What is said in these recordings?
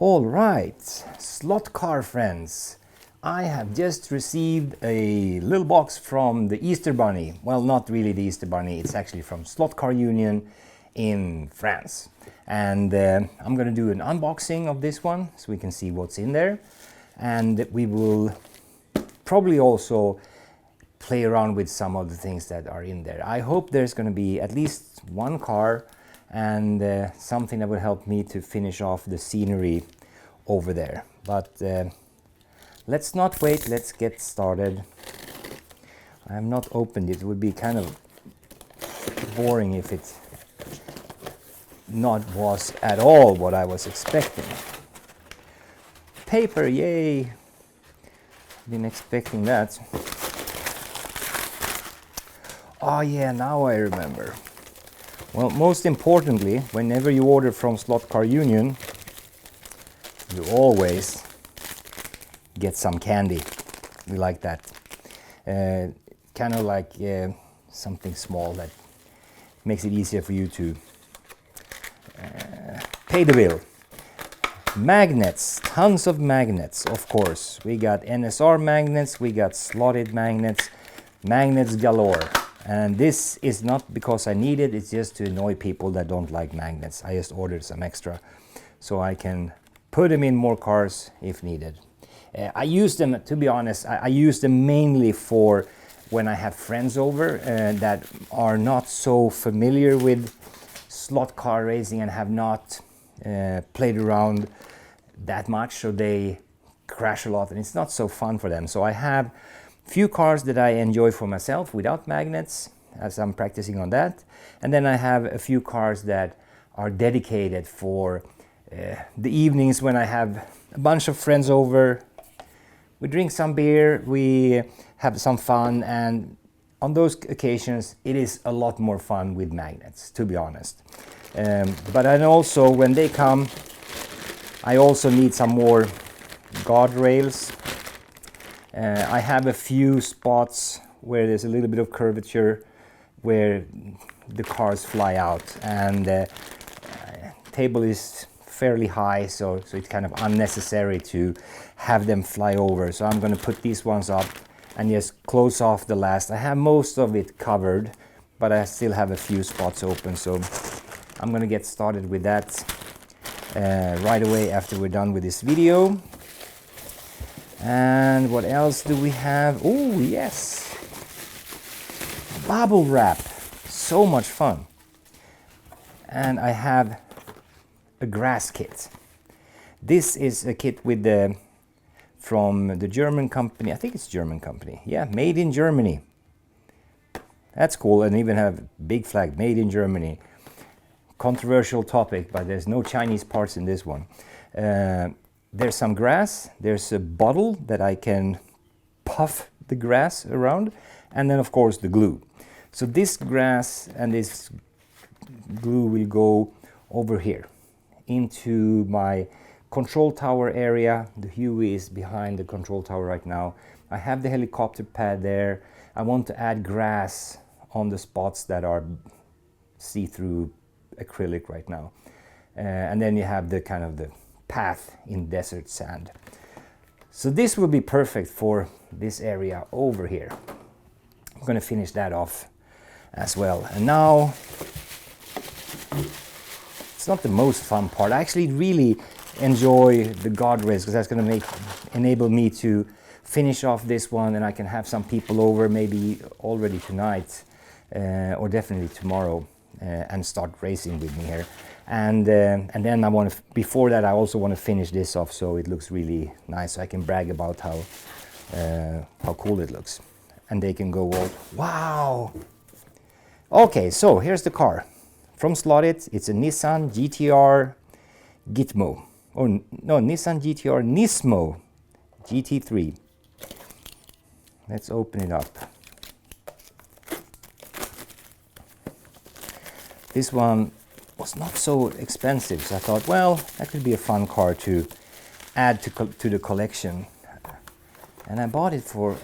All right, slot car friends, I have just received a little box from the Easter Bunny. Well, not really the Easter Bunny, it's actually from Slotcar-union in France. And I'm going to do an unboxing of this one so we can see what's in there. And we will probably also play around with some of the things that are in there. I hope there's going to be at least one car and something that will help me to finish off the scenery over there. But let's not wait, let's get started. I have not opened it. It would be kind of boring if it not was at all what I was expecting. Paper, yay! Been expecting that. Oh yeah, now I remember. Well, most importantly, whenever you order from Slotcar-union, you always get some candy. We like that. Kind of like something small that makes it easier for you to pay the bill. Magnets, tons of magnets, of course. We got NSR magnets, we got slotted magnets, magnets galore. And this is not because I need it, it's just to annoy people that don't like magnets. I just ordered some extra so I can put them in more cars if needed. I use them, to be honest, I use them mainly for when I have friends over that are not so familiar with slot car racing and have not played around that much, so they crash a lot and it's not so fun for them. So I have few cars that I enjoy for myself without magnets, as I'm practicing on that. And then I have a few cars that are dedicated for the evenings when I have a bunch of friends over. We drink some beer, we have some fun, and on those occasions it is a lot more fun with magnets, to be honest. But then also when they come, I also need some more guardrails. I have a few spots where there's a little bit of curvature where the cars fly out, and table is fairly high, so it's kind of unnecessary to have them fly over. So I'm going to put these ones up and just close off the last. I have most of it covered, but I still have a few spots open, so I'm going to get started with that right away after we're done with this video. And what else do we have? Oh yes, bubble wrap, so much fun. And I have a grass kit. This is a kit with from the German company. I think it's German company. Yeah, made in Germany. That's cool, and even have big flag, made in Germany. Controversial topic, but there's no Chinese parts in this one. There's some grass, there's a bottle that I can puff the grass around, and then of course the glue. So this grass and this glue will go over here into my control tower area. The Huey is behind the control tower right now. I have the helicopter pad there. I want to add grass on the spots that are see-through acrylic right now. And then you have the kind of the path in desert sand. So this will be perfect for this area over here. I'm going to finish that off as well. And now it's not the most fun part. I actually really enjoy the guardrails because that's going to enable me to finish off this one, and I can have some people over maybe already tonight or definitely tomorrow and start racing with me here. And then I want to, before that I also want to finish this off so it looks really nice, so I can brag about how cool it looks, and they can go all wow. Okay, so here's the car from Slot.it. It's a Nissan GT3 Gitmo, or no, Nissan GT3 Nismo GT3. Let's open it up. This one was not so expensive, so I thought, well, that could be a fun car to add to the collection. And I bought it for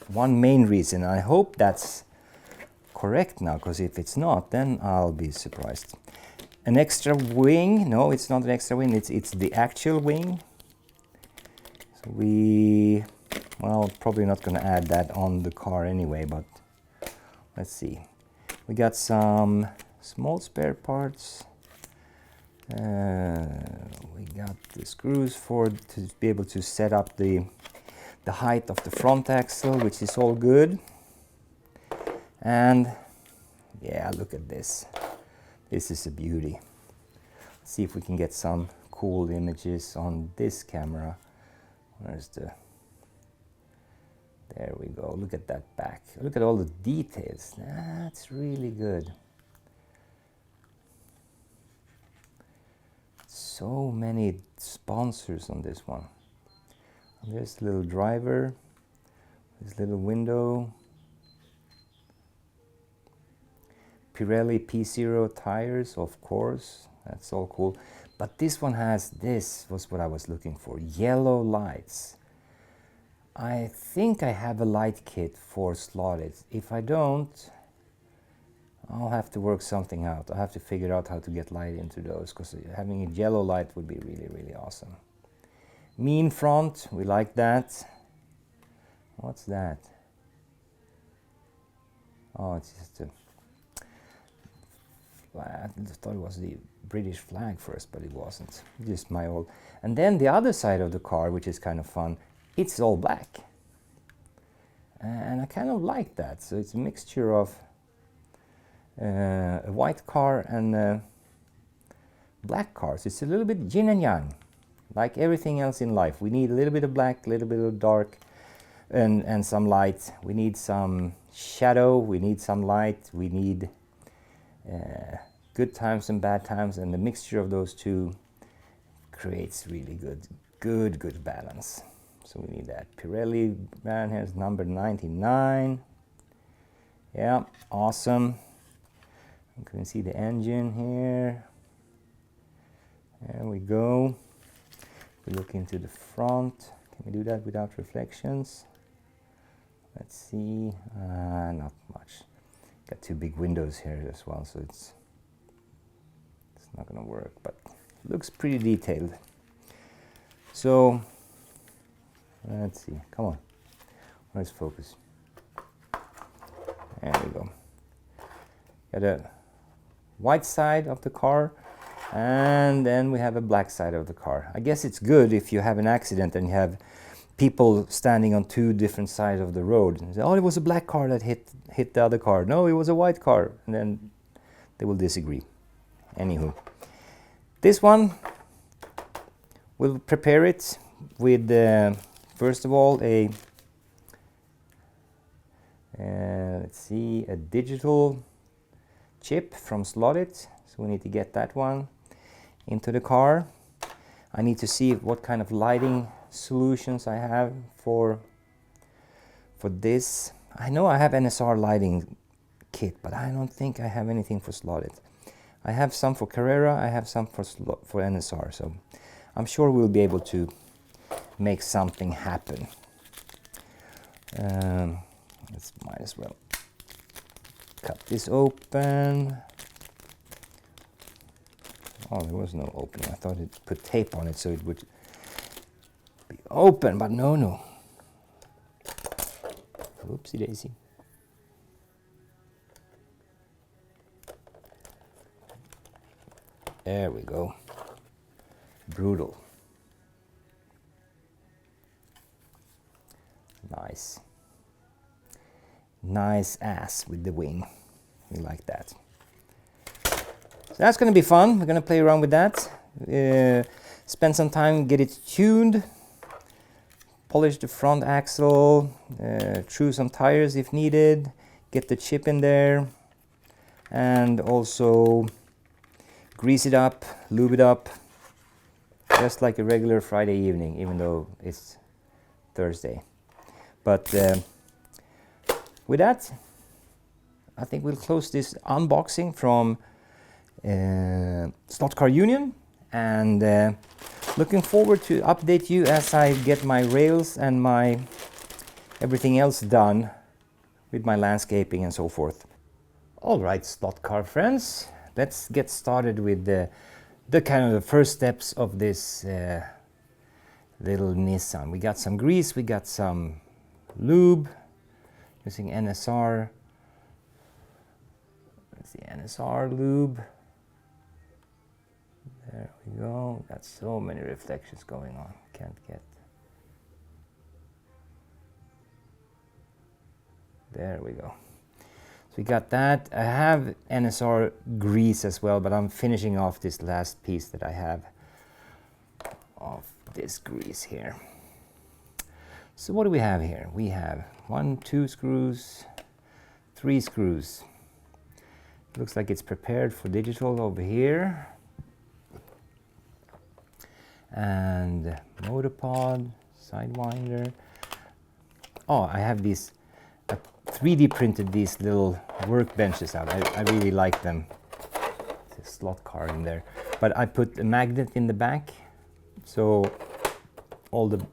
one main reason. I hope that's correct now, because if it's not, then I'll be surprised. an extra wing. No, it's not an extra wing, it's the actual wing. So we, well, probably not going to add that on the car anyway, but let's see. We got some small spare parts. We got the screws to be able to set up the height of the front axle, which is all good. And yeah, look at this. This is a beauty. Let's see if we can get some cool images on this camera. Where's the... There we go. Look at that back. Look at all the details. That's really good. So many sponsors on this one. There's the little driver. This little window. Pirelli P0 tires, of course. That's all cool. But this one has, this was what I was looking for. Yellow lights. I think I have a light kit for Slot.it. If I don't, I'll have to work something out. I'll have to figure out how to get light into those, because having a yellow light would be really, really awesome. Mean front, we like that. What's that? Oh, it's just a... I thought it was the British flag first, but it wasn't. Just my old... And then the other side of the car, which is kind of fun, it's all black. And I kind of like that. So it's a mixture of a white car and black cars. It's a little bit yin and yang, like everything else in life. We need a little bit of black, a little bit of dark, and some light. We need some shadow, we need some light, we need good times and bad times, and the mixture of those two creates really good balance. So we need that. Pirelli brand has number 99. Yeah, awesome. You can see the engine here. There we go. We look into the front. Can we do that without reflections? Let's see. Not much. Got two big windows here as well, so it's not gonna work, but it looks pretty detailed. So let's see. Come on. Let's focus. There we go. Got a white side of the car, and then we have a black side of the car. I guess it's good if you have an accident and you have people standing on two different sides of the road and say, oh, it was a black car that hit the other car. No, it was a white car. And then they will disagree. Anywho, this one, we'll prepare it with, first of all, let's see, a digital chip from Slot.it. So we need to get that one into the car. I need to see what kind of lighting solutions I have for this. I know I have NSR lighting kit, but I don't think I have anything for Slot.it. I have some for Carrera, I have some for NSR, so I'm sure we'll be able to make something happen. Let's might as well cut this open. Oh, there was no opening. I thought it put tape on it so it would be open, but no. Whoopsie daisy. There we go. Brutal. Nice. Nice ass with the wing. We like that. So that's going to be fun. We're going to play around with that. Spend some time, get it tuned. Polish the front axle. Chew some tires if needed. Get the chip in there. And also grease it up, lube it up. Just like a regular Friday evening, even though it's Thursday. But with that, I think we'll close this unboxing from Slotcar-union, and looking forward to update you as I get my rails and my everything else done with my landscaping and so forth. All right, slot car friends, let's get started with the kind of the first steps of this little Nissan. We got some grease, we got some lube using NSR. That's the NSR lube. There we go. Got so many reflections going on. Can't get. There we go. So we got that. I have NSR grease as well, but I'm finishing off this last piece that I have of this grease here. So what do we have here? We have 1, 2 screws, 3 screws. Looks like it's prepared for digital over here. And motor pod, sidewinder. Oh, I have these 3D printed these little workbenches out. I really like them. There's a slot car in there. But I put a magnet in the back, so all the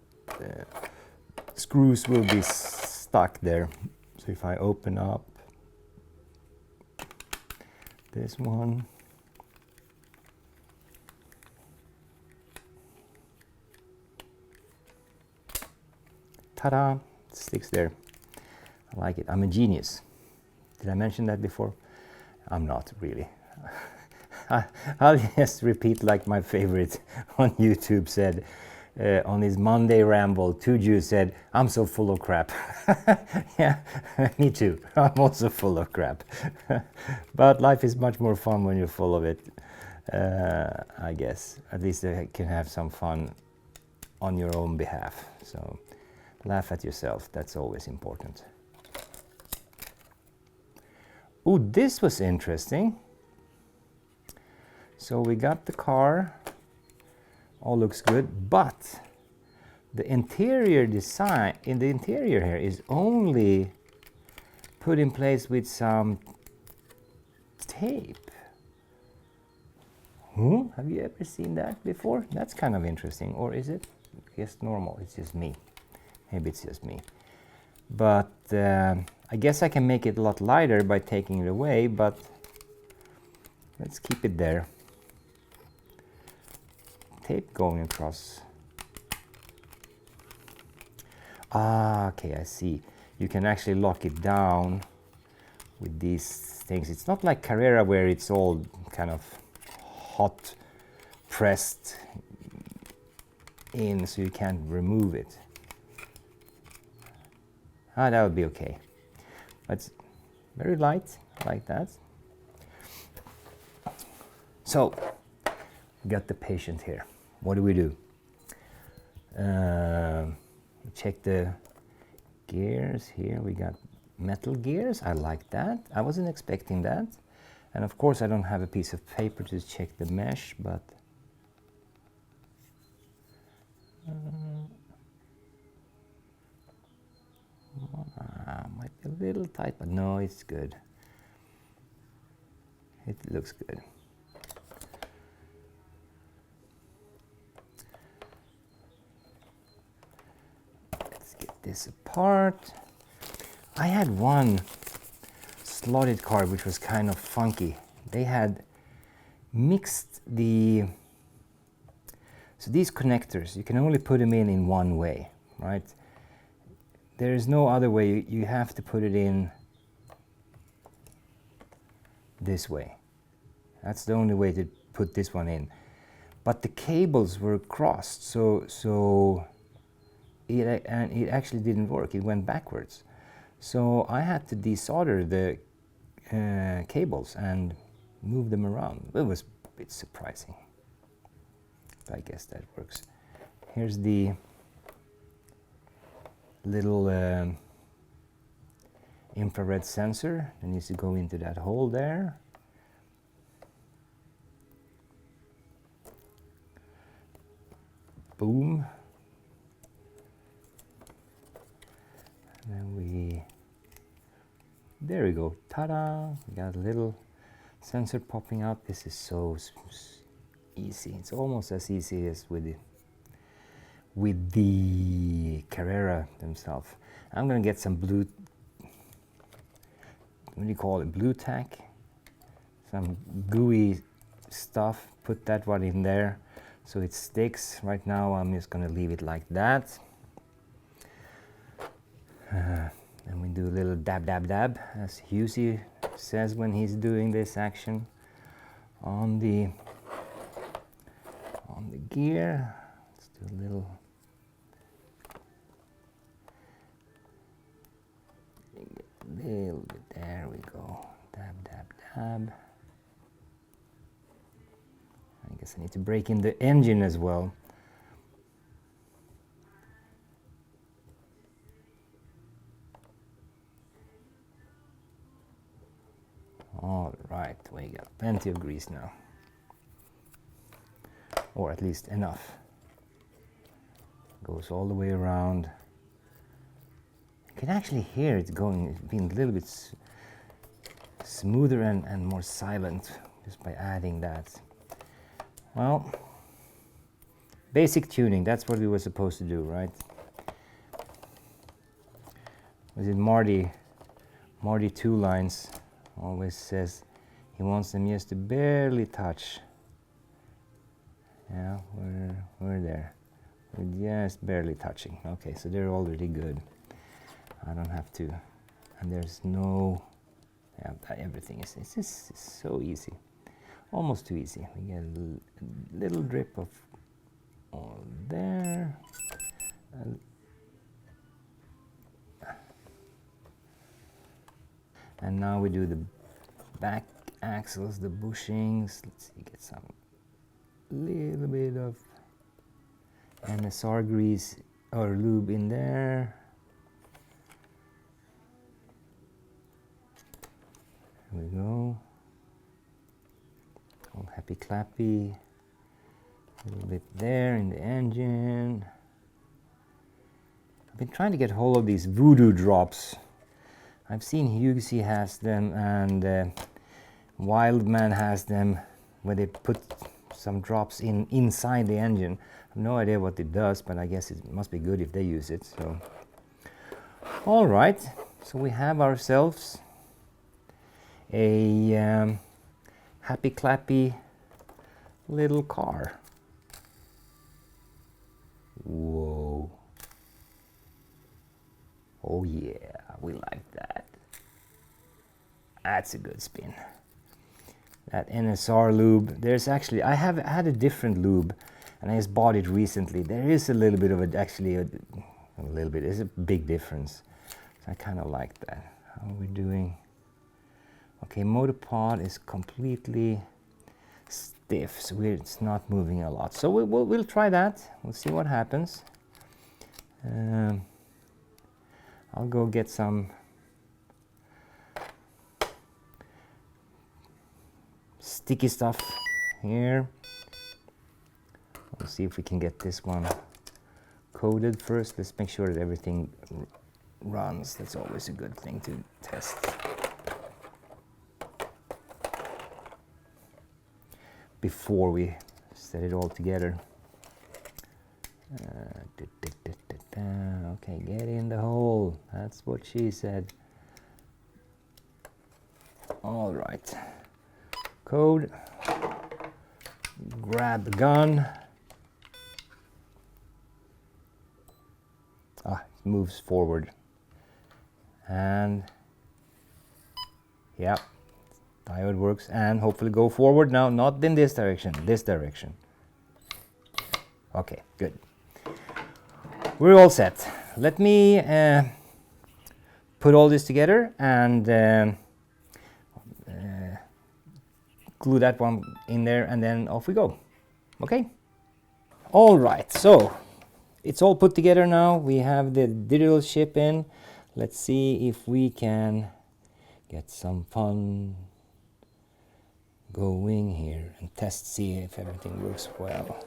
screws will be stuck there. So if I open up this one, ta-da, it sticks there. I like it. I'm a genius. Did I mention that before? I'm not really. I'll just repeat like my favorite on YouTube said, on his Monday ramble, 2 Jews said, I'm so full of crap. Yeah, me too. I'm also full of crap. But life is much more fun when you're full of it, I guess. At least you can have some fun on your own behalf. So laugh at yourself. That's always important. Oh, this was interesting. So we got the car, all looks good, but the interior design, in the interior here, is only put in place with some tape. Have you ever seen that before? That's kind of interesting, or is it? Yes, normal, it's just me. Maybe it's just me. But I guess I can make it a lot lighter by taking it away, but let's keep it there. Tape going across. Ah, okay, I see. You can actually lock it down with these things. It's not like Carrera where it's all kind of hot pressed in, so you can't remove it. Ah, that would be okay. But it's very light, like that. So, we got the patient here. What do we do? Check the gears here. We got metal gears. I like that. I wasn't expecting that. And of course, I don't have a piece of paper to check the mesh, but might be a little tight, but no, it's good. It looks good. Let's get this apart. I had one slotted car which was kind of funky. They had mixed the... So these connectors, you can only put them in one way, right? There is no other way. You have to put it in this way. That's the only way to put this one in. But the cables were crossed, so it actually didn't work. It went backwards. So I had to desolder the cables and move them around. It was a bit surprising. But I guess that works. Here's the little infrared sensor that needs to go into that hole there. Boom. And then there we go, ta-da! We got a little sensor popping out. This is so easy. It's almost as easy as with the Carrera themselves. I'm gonna get some blue, what do you call it, blue tack, some gooey stuff, put that one in there so it sticks. Right now I'm just going to leave it like that. And we do a little dab dab dab, as Husey says when he's doing this action on the gear. Let's do a little bit, there we go, dab dab dab. I guess I need to break in the engine as well. All right, we got plenty of grease now, or at least enough. Goes all the way around. You can actually hear it going, being a little bit smoother and more silent just by adding that. Well, basic tuning, that's what we were supposed to do, right? Was it Marty Two Lines always says he wants them just to barely touch. Yeah, we're there. We're just barely touching. Okay, so they're already good. I don't have to, and there's no, yeah, everything is, it's just so easy. Almost too easy. We get a little drip of oil there. And now we do the back axles, the bushings. Let's see, get some little bit of NSR grease or lube in there. There we go. All happy clappy. A little bit there in the engine. I've been trying to get hold of these voodoo drops. I've seen Husey has them, and Wildman has them, where they put some drops inside the engine. I have no idea what it does, but I guess it must be good if they use it. So, all right. So we have ourselves a happy clappy little car. Whoa. Oh yeah, we like that. That's a good spin. That NSR lube, there's actually, I have had a different lube and I just bought it recently. There is a little bit of it, actually a little bit, it's a big difference. So I kind of like that. How are we doing? Okay, motor pod is completely stiff, so it's not moving a lot. So we'll try that. We'll see what happens. I'll go get some sticky stuff here. We'll see if we can get this one coated first. Let's make sure that everything runs. That's always a good thing to test. Before we set it all together. Okay, get in the hole. That's what she said. All right. Code. Grab the gun. It moves forward. And yeah, diode works, and hopefully go forward now, not in this direction, this direction. Okay, good. We're all set. Let me put all this together and glue that one in there, and then off we go. Okay? All right, so it's all put together now. We have the digital chip in. Let's see if we can get some fun going here and see if everything works well.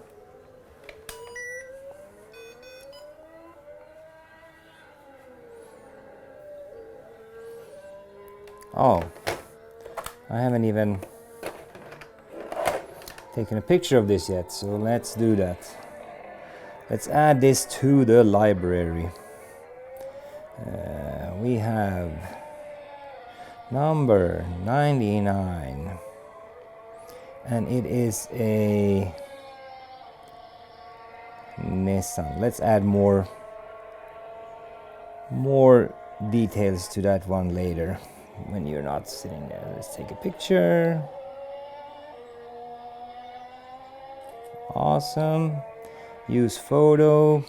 Oh, I haven't even taken a picture of this yet, so let's do that. Let's add this to the library. We have number 99. and it is a Nissan. Let's add more details to that one later when you're not sitting there. Let's take a picture. Awesome. Use photo.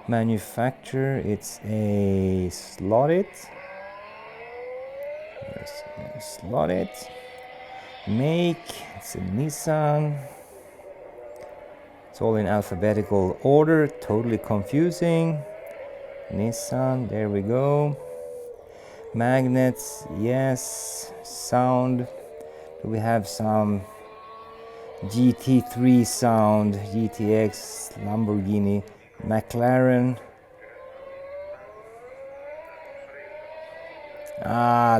Manufacturer, it's a slot.it. Slot.it. Make, it's a Nissan. It's all in alphabetical order, totally confusing. Nissan, there we go. Magnets, yes. Sound, do we have some GT3 sound, GTX, Lamborghini, McLaren.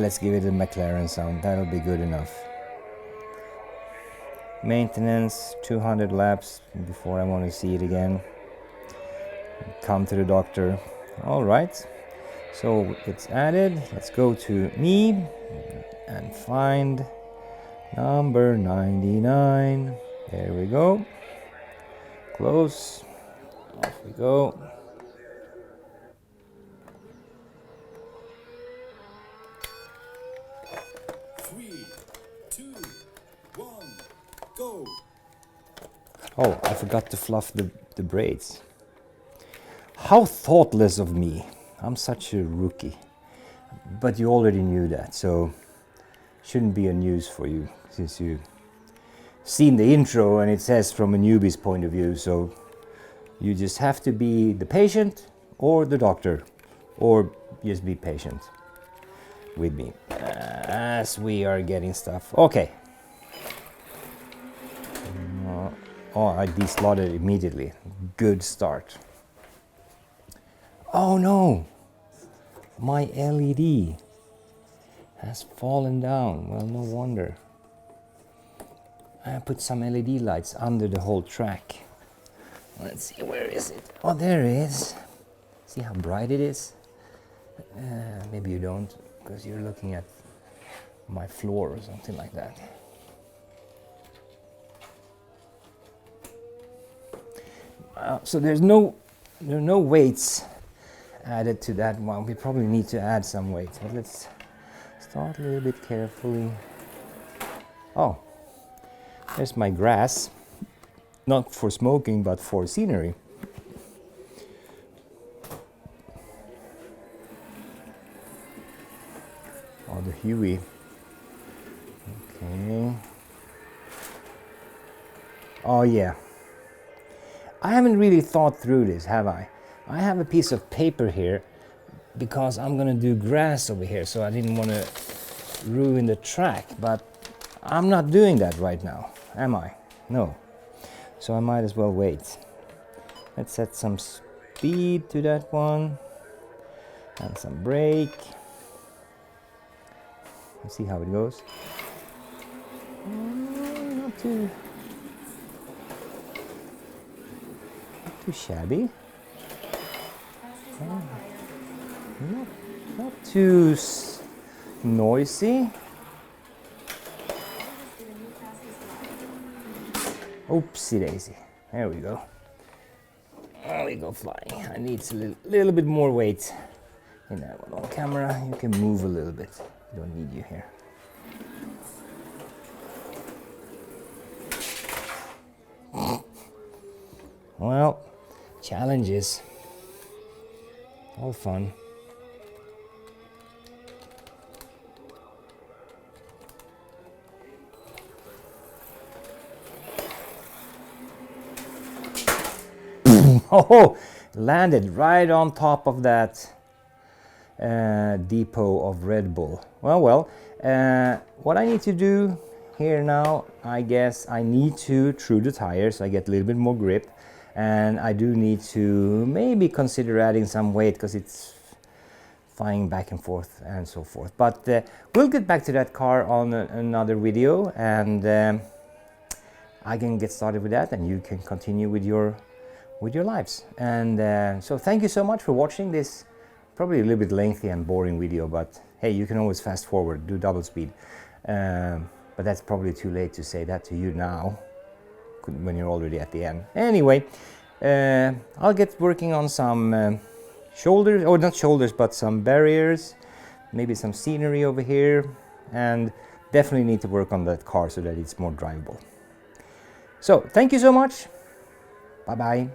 Let's give it a McLaren sound, that'll be good enough. Maintenance, 200 laps before I want to see it again. Come to the doctor. All right, so it's added. Let's go to me and find number 99. There we go. Close. Off we go. Three, two, one, go. Oh, I forgot to fluff the braids. How thoughtless of me. I'm such a rookie. But you already knew that, so shouldn't be a news for you since you've seen the intro and it says from a newbie's point of view. So you just have to be the patient or the doctor, or just be patient with me as we are getting stuff. Okay. Oh, I deslotted immediately. Good start. Oh no! My LED has fallen down. Well, no wonder. I put some LED lights under the whole track. Let's see, where is it? Oh, there it is. See how bright it is? Maybe you don't, because you're looking at my floor or something like that. So there are no weights added to that one. We probably need to add some weights, but let's start a little bit carefully. Oh, there's my grass. Not for smoking, but for scenery. Oh, the Huey. Okay. Oh yeah. I haven't really thought through this, have I? I have a piece of paper here because I'm gonna do grass over here, so I didn't want to ruin the track, but I'm not doing that right now, am I? No. So I might as well wait. Let's set some speed to that one and some brake. Let's see how it goes. Not too shabby. Not too noisy. Oopsie daisy. There we go. There we go flying. I need a little bit more weight in that one. On camera, you can move a little bit. I don't need you here. Well, challenges. All fun. Oh, landed right on top of that depot of Red Bull. Well, what I need to do here now, I guess I need to true the tires so I get a little bit more grip, and I do need to maybe consider adding some weight because it's flying back and forth and so forth. But we'll get back to that car on another video, and I can get started with that and you can continue with your lives. And so thank you so much for watching this probably a little bit lengthy and boring video, but hey, you can always fast forward, do double speed. but that's probably too late to say that to you now when you're already at the end. Anyway, I'll get working on some shoulders, or not shoulders, but some barriers, maybe some scenery over here, and definitely need to work on that car so that it's more drivable. So thank you so much. Bye bye.